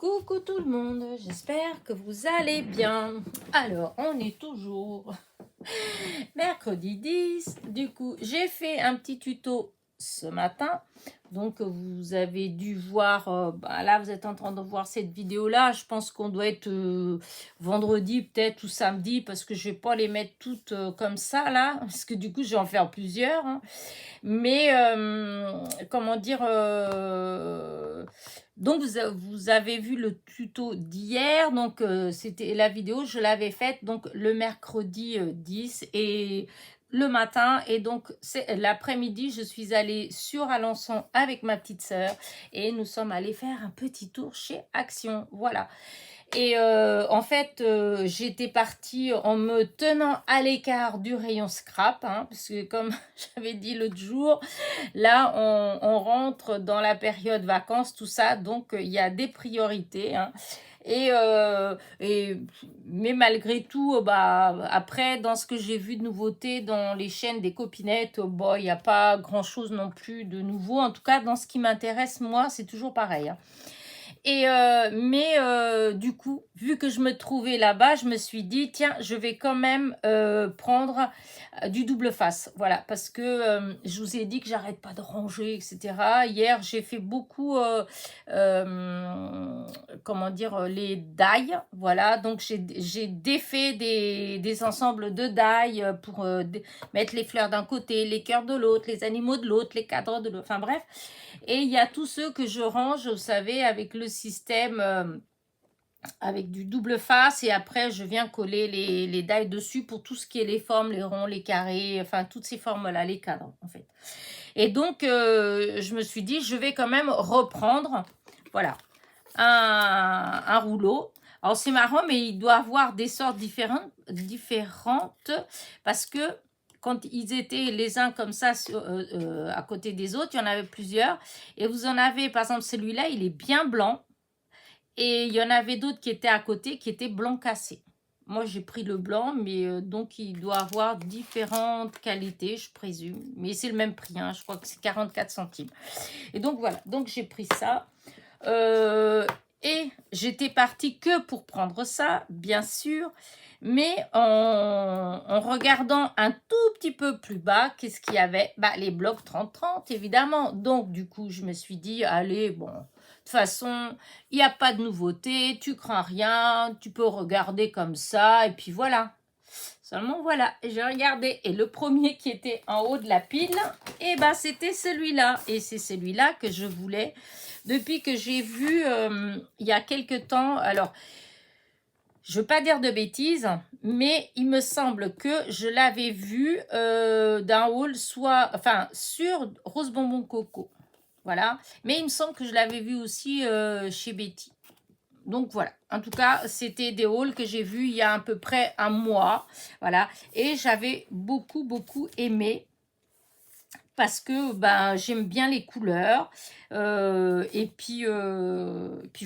Coucou tout le monde, j'espère que vous allez bien. Alors, on est toujours mercredi 10. Du coup, j'ai fait un petit tuto ce matin. Donc, vous avez dû voir, là, vous êtes en train de voir cette vidéo-là. Je pense qu'on doit être vendredi peut-être ou samedi parce que je vais pas les mettre toutes comme ça, là. Parce que du coup, je vais en faire plusieurs. Hein. Mais, comment dire... donc, vous avez vu le tuto d'hier. Donc, c'était la vidéo, je l'avais faite donc le mercredi 10 et le matin. Et donc, l'après-midi, je suis allée sur Alençon avec ma petite sœur. Et nous sommes allés faire un petit tour chez Action. Voilà. Et en fait, j'étais partie en me tenant à l'écart du rayon scrap, hein, parce que comme j'avais dit l'autre jour, là, on rentre dans la période vacances, tout ça, donc il y a des priorités. Hein. Mais malgré tout, après, dans ce que j'ai vu de nouveautés dans les chaînes des copinettes, il n'y a pas grand-chose non plus de nouveau. En tout cas, dans ce qui m'intéresse, moi, c'est toujours pareil. Hein. Du coup, vu que je me trouvais là-bas, je me suis dit, tiens, je vais quand même prendre du double face. Voilà, parce que je vous ai dit que j'arrête pas de ranger, etc. Hier, j'ai fait beaucoup, comment dire, les dailles. Voilà, donc j'ai défait des ensembles de dailles pour mettre les fleurs d'un côté, les cœurs de l'autre, les animaux de l'autre, les cadres de l'autre. Enfin bref. Et il y a tous ceux que je range, vous savez, avec le système, avec du double face. Et après, je viens coller les dailles dessus pour tout ce qui est les formes, les ronds, les carrés, enfin, toutes ces formes-là, les cadres, en fait. Et donc, je me suis dit, je vais quand même reprendre, voilà, un rouleau. Alors, c'est marrant, mais il doit avoir des sortes différentes parce que quand ils étaient les uns comme ça à côté des autres, il y en avait plusieurs. Et vous en avez, par exemple, celui-là, il est bien blanc. Et il y en avait d'autres qui étaient à côté, qui étaient blanc cassé. Moi, j'ai pris le blanc, mais donc il doit avoir différentes qualités, je présume. Mais c'est le même prix, hein, je crois que c'est 44 centimes. Et donc, voilà. Donc, j'ai pris ça. Et j'étais partie que pour prendre ça, bien sûr. Mais en regardant un tout petit peu plus bas, qu'est-ce qu'il y avait? Les blocs 30-30, évidemment. Donc, du coup, je me suis dit, allez, bon, de toute façon, il n'y a pas de nouveauté, tu crains rien, tu peux regarder comme ça, et puis voilà. Seulement, voilà, j'ai regardé. Et le premier qui était en haut de la pile, c'était celui-là. Et c'est celui-là que je voulais depuis que j'ai vu il y a quelques temps. Alors, je ne veux pas dire de bêtises, mais il me semble que je l'avais vu d'un haul, sur Rose Bonbon Coco. Voilà. Mais il me semble que je l'avais vu aussi chez Betty. Donc voilà, en tout cas, c'était des hauls que j'ai vus il y a à peu près un mois. Voilà, et j'avais beaucoup aimé parce que j'aime bien les couleurs. Puis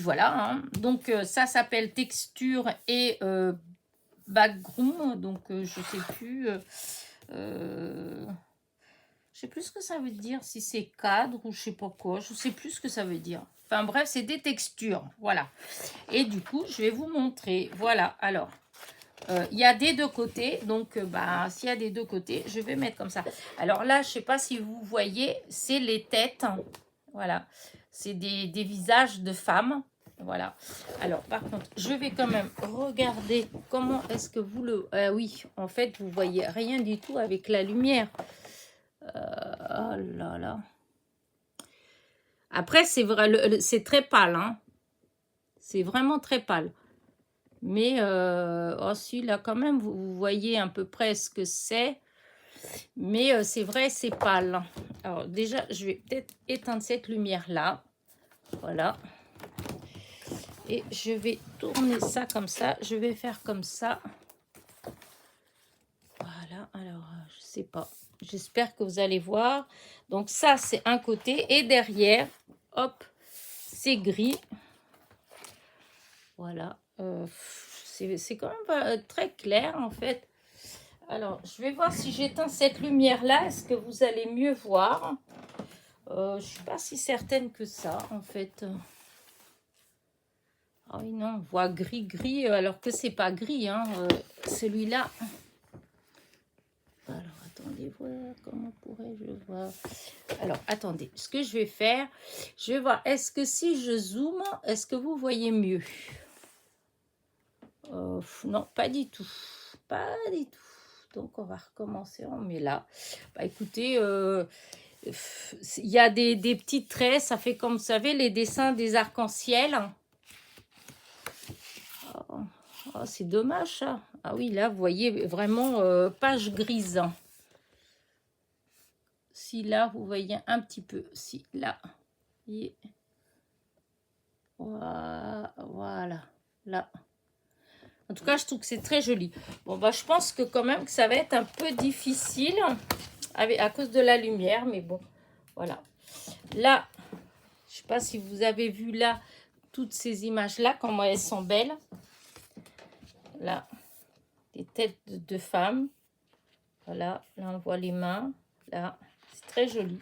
voilà. Hein. Donc ça s'appelle Texture et Background. Donc je sais plus. Je sais plus ce que ça veut dire, si c'est cadre ou je sais pas quoi. Je sais plus ce que ça veut dire. Enfin bref, c'est des textures. Voilà. Et du coup, je vais vous montrer. Voilà. Alors, il y a des deux côtés. Donc, s'il y a des deux côtés, je vais mettre comme ça. Alors là, je ne sais pas si vous voyez, c'est les têtes. Voilà. C'est des visages de femmes. Voilà. Alors, par contre, je vais quand même regarder comment est-ce que vous le... oui, en fait, vous voyez rien du tout avec la lumière. Oh là là. Après, c'est vrai, c'est très pâle. Hein. C'est vraiment très pâle. Mais si là quand même, vous voyez à peu près ce que c'est. Mais c'est vrai, c'est pâle. Alors déjà, je vais peut-être éteindre cette lumière-là. Voilà. Et je vais tourner ça comme ça. Je vais faire comme ça. Voilà. Alors, je sais pas. J'espère que vous allez voir. Donc ça, c'est un côté. Et derrière, hop, c'est gris. Voilà. C'est quand même pas très clair, en fait. Alors, je vais voir si j'éteins cette lumière-là. Est-ce que vous allez mieux voir? Je ne suis pas si certaine que ça, en fait. Ah oui, non, on voit gris, alors que c'est pas gris, hein, celui-là. Alors, attendez, voir, comment pourrais-je voir? Alors, attendez, ce que je vais faire, je vais voir, est-ce que si je zoome, est-ce que vous voyez mieux? Non, pas du tout. Pas du tout. Donc, on va recommencer, on met là. Bah, écoutez, il y a des petits traits, ça fait comme vous savez, les dessins des arcs-en-ciel. Oh, c'est dommage ça. Ah oui, là, vous voyez vraiment page grise. Si là, vous voyez un petit peu. Si là. Voilà. Là. En tout cas, je trouve que c'est très joli. Bon, bah, je pense que quand même que ça va être un peu difficile à cause de la lumière. Mais bon, voilà. Là, je ne sais pas si vous avez vu là, toutes ces images-là, comment elles sont belles. Là, des têtes de femmes. Voilà, là on voit les mains. Là, c'est très joli.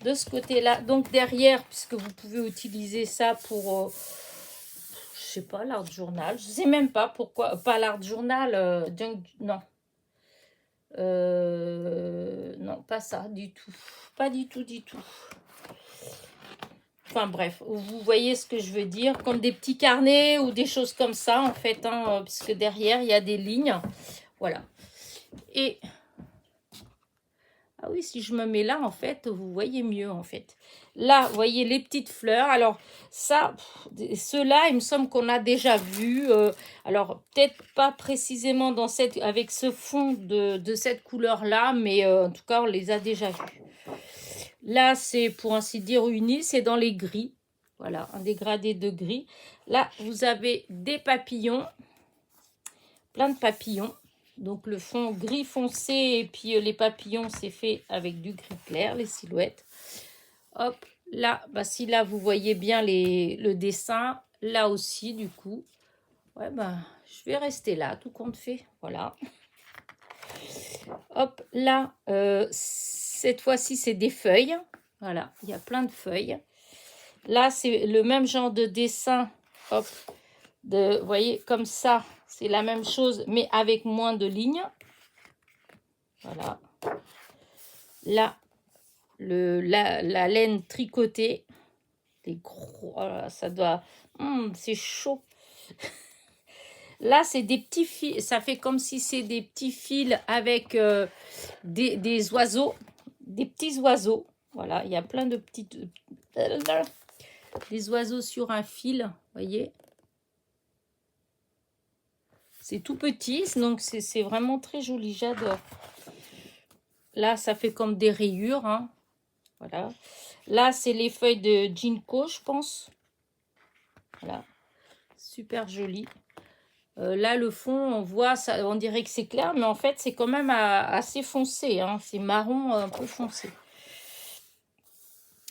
De ce côté-là, donc derrière, puisque vous pouvez utiliser ça pour, je sais pas, l'art journal. Je sais même pas pourquoi, pas l'art journal, non. Non, pas ça du tout. Pas du tout, du tout. Enfin bref, vous voyez ce que je veux dire, comme des petits carnets ou des choses comme ça en fait, hein, puisque derrière il y a des lignes. Voilà. Et ah oui, si je me mets là, en fait, vous voyez mieux, en fait. Là, vous voyez les petites fleurs. Alors, ça, ceux-là, il me semble qu'on a déjà vu. Alors, peut-être pas précisément dans avec ce fond de cette couleur-là, mais en tout cas, on les a déjà vus. Là, c'est, pour ainsi dire, uni, c'est dans les gris. Voilà, un dégradé de gris. Là, vous avez des papillons, plein de papillons. Donc le fond gris foncé et puis les papillons, c'est fait avec du gris clair, les silhouettes. Hop, là, bah, si là vous voyez bien le dessin, là aussi du coup. Ouais, bah, je vais rester là, tout compte fait. Voilà. Hop, là, cette fois-ci, c'est des feuilles. Voilà, il y a plein de feuilles. Là, c'est le même genre de dessin. Hop, vous voyez, comme ça. C'est la même chose, mais avec moins de lignes. Voilà. Là, la laine tricotée. Les gros... Oh là, ça doit... c'est chaud. Là, c'est des petits fils. Ça fait comme si c'est des petits fils avec des oiseaux. Des petits oiseaux. Voilà, il y a plein de petites... Des oiseaux sur un fil, voyez. C'est tout petit, donc c'est vraiment très joli, j'adore. Là, ça fait comme des rayures, hein. Voilà. Là, c'est les feuilles de ginkgo, je pense. Voilà. Super joli. Là, le fond, on voit, ça, on dirait que c'est clair, mais en fait, c'est quand même assez foncé, hein. C'est marron un peu foncé.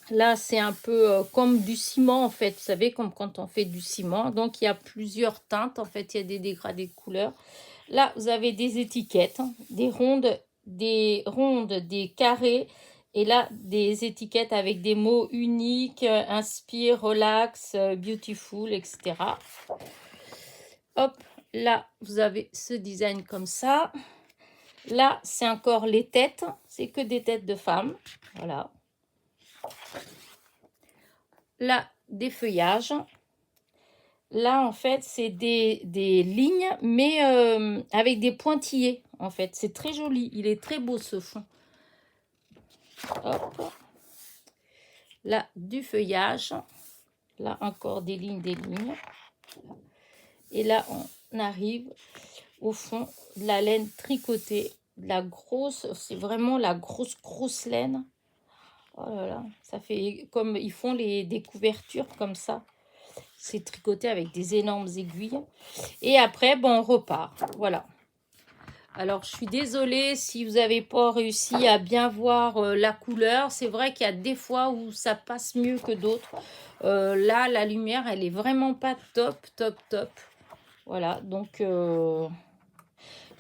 Là, c'est un peu comme du ciment, en fait. Vous savez, comme quand on fait du ciment. Donc, il y a plusieurs teintes. En fait, il y a des dégradés de couleurs. Là, vous avez des étiquettes, hein, des rondes, des carrés. Et là, des étiquettes avec des mots uniques, inspire, relax, beautiful, etc. Hop, là, vous avez ce design comme ça. Là, c'est encore les têtes. C'est que des têtes de femmes. Voilà. Là, des feuillages. Là, en fait, c'est des lignes, mais avec des pointillés, en fait. C'est très joli. Il est très beau, ce fond. Hop. Là, du feuillage. Là, encore des lignes, des lignes. Et là, on arrive au fond de la laine tricotée. La grosse, c'est vraiment la grosse laine. Oh là là, ça fait comme ils font des couvertures comme ça. C'est tricoté avec des énormes aiguilles. Et après, bon, on repart. Voilà. Alors, je suis désolée si vous n'avez pas réussi à bien voir la couleur. C'est vrai qu'il y a des fois où ça passe mieux que d'autres. Là, la lumière, elle est vraiment pas top. Voilà, donc...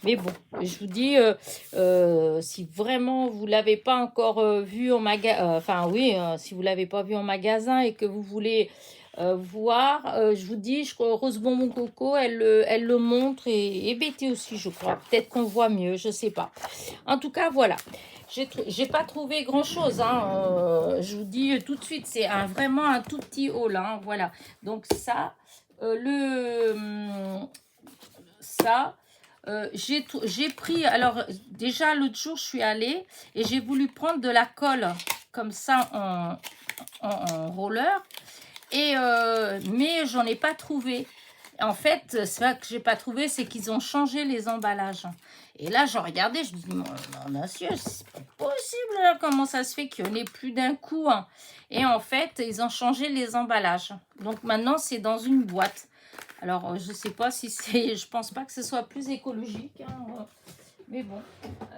Mais bon, je vous dis, si vraiment vous ne l'avez pas encore vu en magasin, enfin oui, si vous ne l'avez pas vu en magasin et que vous voulez voir. Je vous dis, je crois Rose Bonbon Coco, elle le montre et Betty aussi, je crois. Peut-être qu'on voit mieux, je sais pas. En tout cas, voilà. J'ai pas trouvé grand chose, hein. Je vous dis tout de suite, c'est vraiment un tout petit haul, hein. Voilà. Donc ça, ça, j'ai pris, alors déjà l'autre jour je suis allée et j'ai voulu prendre de la colle comme ça en roller, mais j'en ai pas trouvé. En fait, c'est pas que j'ai pas trouvé, c'est qu'ils ont changé les emballages. Et là, j'ai regardé, je me dis, non, monsieur, c'est pas possible, là, comment ça se fait qu'il n'y en ait plus d'un coup, hein. Et en fait, ils ont changé les emballages. Donc maintenant, c'est dans une boîte. Alors, je sais pas si c'est... Je pense pas que ce soit plus écologique, hein, mais bon.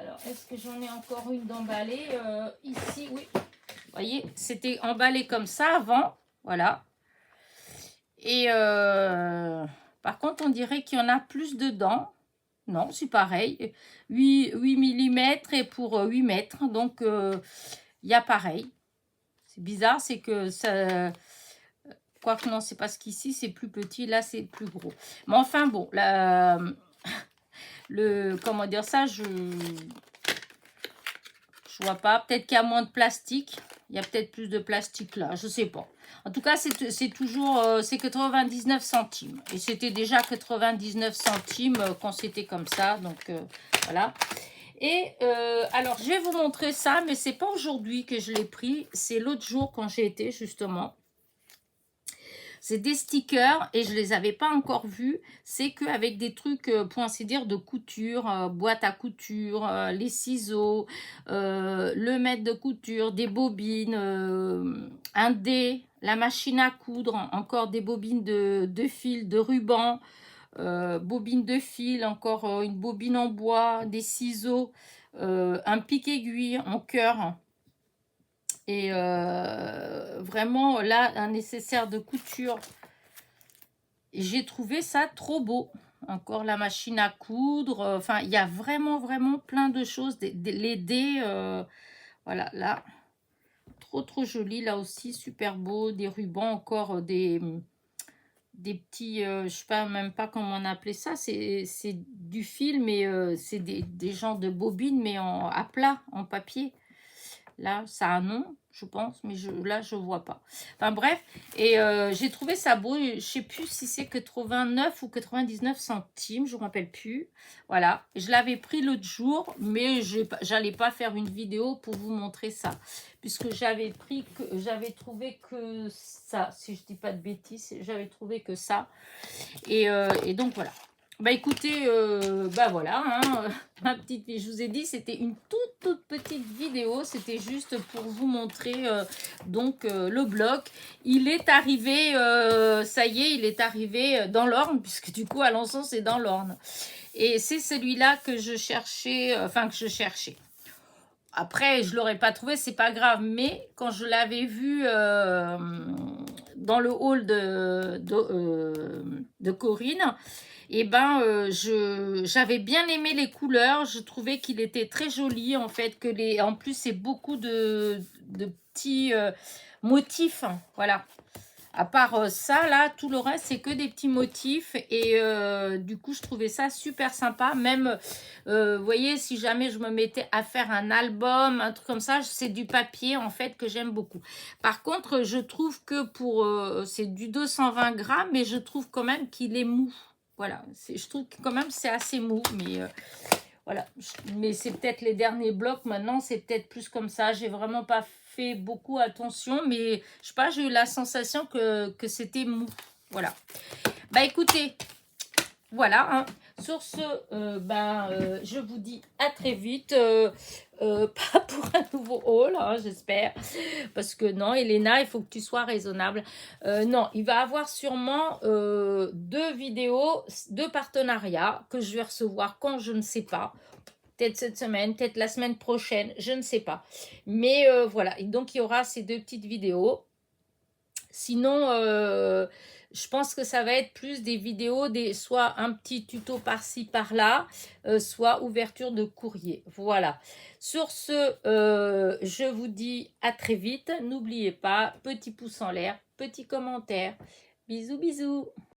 Alors, est-ce que j'en ai encore une d'emballée ici, oui. Vous voyez, c'était emballé comme ça avant. Voilà. Et par contre, on dirait qu'il y en a plus dedans. Non, c'est pareil. 8 mm et pour 8 mètres. Donc, il y a pareil. C'est bizarre, c'est que ça... Quoique non, c'est parce qu'ici, c'est plus petit. Là, c'est plus gros. Mais enfin, bon, comment dire ça, je vois pas. Peut-être qu'il y a moins de plastique. Il y a peut-être plus de plastique là. Je sais pas. En tout cas, c'est toujours... c'est 99 centimes. Et c'était déjà 99 centimes quand c'était comme ça. Donc, voilà. Et alors, je vais vous montrer ça. Mais c'est pas aujourd'hui que je l'ai pris. C'est l'autre jour quand j'ai été, justement. C'est des stickers et je les avais pas encore vus. C'est qu'avec des trucs, pour ainsi dire, de couture, boîte à couture, les ciseaux, le mètre de couture, des bobines, un dé, la machine à coudre, encore des bobines de fil, de ruban, bobine de fil, encore une bobine en bois, des ciseaux, un pic-aiguille en cœur. Et vraiment, là, un nécessaire de couture. J'ai trouvé ça trop beau. Encore la machine à coudre. Enfin, il y a vraiment, vraiment plein de choses. Les dés, voilà, là. Trop, trop joli. Là aussi, super beau. Des rubans, encore des petits... je sais pas, même pas comment on appelait ça. C'est du fil, mais c'est des genres de bobines, mais à plat, en papier. Là, ça a un nom, je pense, mais là, je vois pas. Enfin, bref. Et j'ai trouvé ça beau. Je sais plus si c'est 89 ou 99 centimes. Je ne me rappelle plus. Voilà. Je l'avais pris l'autre jour, mais j'allais pas faire une vidéo pour vous montrer ça. Puisque j'avais trouvé que ça. Si je dis pas de bêtises, j'avais trouvé que ça. Et donc, voilà. Bah écoutez, bah voilà, hein, ma petite, je vous ai dit, c'était une toute petite vidéo, c'était juste pour vous montrer donc le bloc. Il est arrivé, ça y est, il est arrivé dans l'Orne, puisque du coup, Alençon, c'est dans l'Orne. Et c'est celui-là que je cherchais, Après, je ne l'aurais pas trouvé, c'est pas grave, mais quand je l'avais vu dans le hall de Corinne, et ben j'avais bien aimé les couleurs, je trouvais qu'il était très joli en fait, en plus c'est beaucoup de petits motifs, hein, voilà. À part ça, là, tout le reste, c'est que des petits motifs. Et du coup, je trouvais ça super sympa. Même, vous voyez, si jamais je me mettais à faire un album, un truc comme ça, c'est du papier, en fait, que j'aime beaucoup. Par contre, je trouve que c'est du 220 grammes, mais je trouve quand même qu'il est mou. Voilà, je trouve que quand même c'est assez mou, mais voilà. Mais c'est peut-être les derniers blocs, maintenant, c'est peut-être plus comme ça. J'ai vraiment pas fait beaucoup attention, mais je sais pas, j'ai eu la sensation que c'était mou. Voilà. Bah écoutez, voilà. Hein. Sur ce, je vous dis à très vite. Pas pour un nouveau haul, hein, j'espère. Parce que non, Elena, il faut que tu sois raisonnable. Non, il va y avoir sûrement 2 vidéos de partenariat que je vais recevoir quand je ne sais pas. Peut-être cette semaine, peut-être la semaine prochaine, je ne sais pas. Mais voilà, et donc il y aura ces 2 petites vidéos. Sinon, je pense que ça va être plus des vidéos, soit un petit tuto par-ci, par-là, soit ouverture de courrier. Voilà. Sur ce, je vous dis à très vite. N'oubliez pas, petit pouce en l'air, petit commentaire. Bisous, bisous.